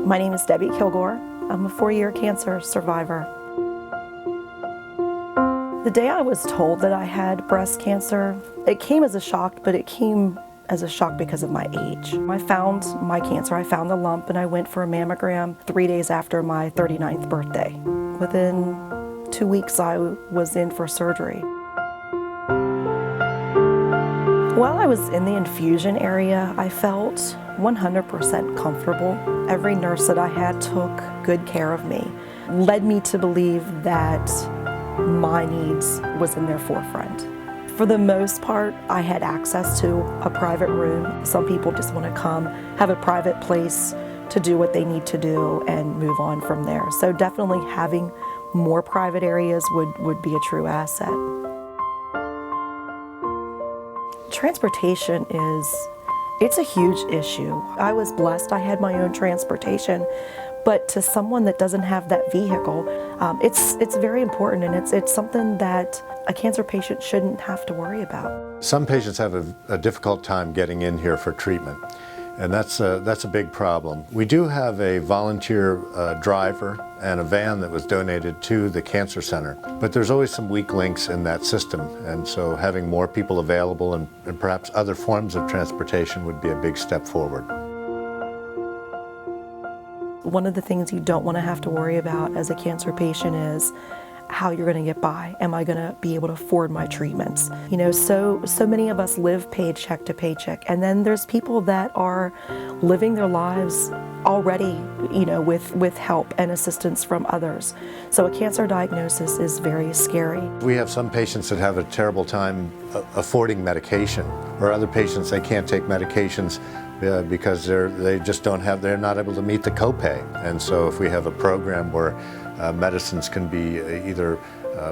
My name is Debbie Kilgore. I'm a 4-year cancer survivor. The day I was told that I had breast cancer, it came as a shock, but it came as a shock because of my age. I found my cancer, I found the lump, and I went for a mammogram 3 days after my 39th birthday. Within 2 weeks, I was in for surgery. While I was in the infusion area, I felt 100% comfortable. Every nurse that I had took good care of me, led me to believe that my needs was in their forefront. For the most part, I had access to a private room. Some people just want to come, have a private place to do what they need to do and move on from there. So definitely having more private areas would be a true asset. Transportation it's a huge issue. I was blessed I had my own transportation, but to someone that doesn't have that vehicle, it's very important, and it's something that a cancer patient shouldn't have to worry about. Some patients have a difficult time getting in here for treatment, and that's a big problem. We do have a volunteer driver and a van that was donated to the cancer center, but there's always some weak links in that system, and so having more people available and perhaps other forms of transportation would be a big step forward. One of the things you don't want to have to worry about as a cancer patient is how you're going to get by. Am I going to be able to afford my treatments? You know, so many of us live paycheck to paycheck, and then there's people that are living their lives already, you know, with help and assistance from others. So a cancer diagnosis is very scary. We have some patients that have a terrible time affording medication, or other patients, they can't take medications because they're not able to meet the copay. And so if we have a program where medicines can be either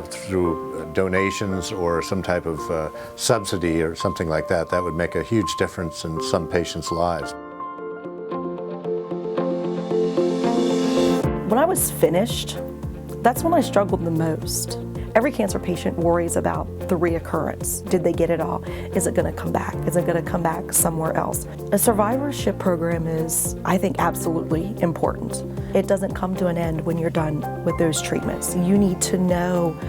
through donations or some type of subsidy or something like that, that would make a huge difference in some patients' lives. When I was finished, that's when I struggled the most. Every cancer patient worries about the reoccurrence. Did they get it all? Is it going to come back? Is it going to come back somewhere else? A survivorship program is, I think, absolutely important. It doesn't come to an end when you're done with those treatments. You need to know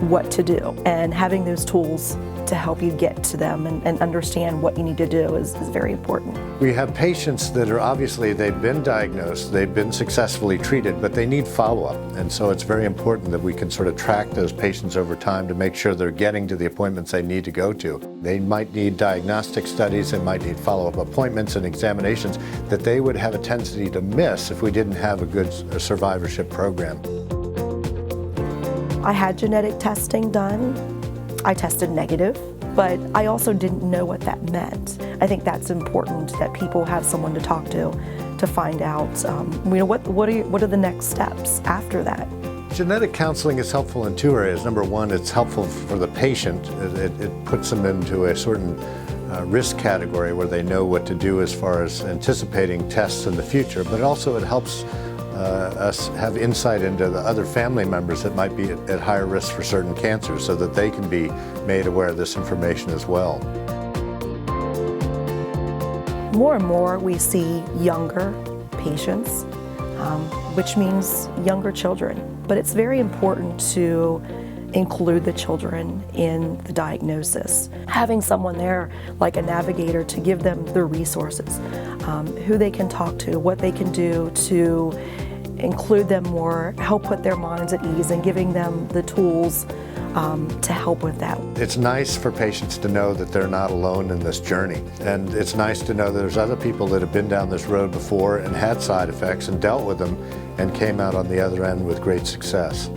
what to do, and having those tools to help you get to them and understand what you need to do is very important. We have patients that are obviously, they've been diagnosed, they've been successfully treated, but they need follow-up. And so it's very important that we can sort of track those patients over time to make sure they're getting to the appointments they need to go to. They might need diagnostic studies, they might need follow-up appointments and examinations that they would have a tendency to miss if we didn't have a good survivorship program. I had genetic testing done. I tested negative, but I also didn't know what that meant. I think that's important that people have someone to talk to find out, you know, what are the next steps after that. Genetic counseling is helpful in two areas. Number one, it's helpful for the patient. It puts them into a certain risk category where they know what to do as far as anticipating tests in the future, but also it helps us have insight into the other family members that might be at higher risk for certain cancers so that they can be made aware of this information as well. More and more we see younger patients, which means younger children. But it's very important to include the children in the diagnosis. Having someone there, like a navigator, to give them the resources, who they can talk to, what they can do to include them more, help put their minds at ease, and giving them the tools to help with that. It's nice for patients to know that they're not alone in this journey. And it's nice to know that there's other people that have been down this road before and had side effects and dealt with them and came out on the other end with great success.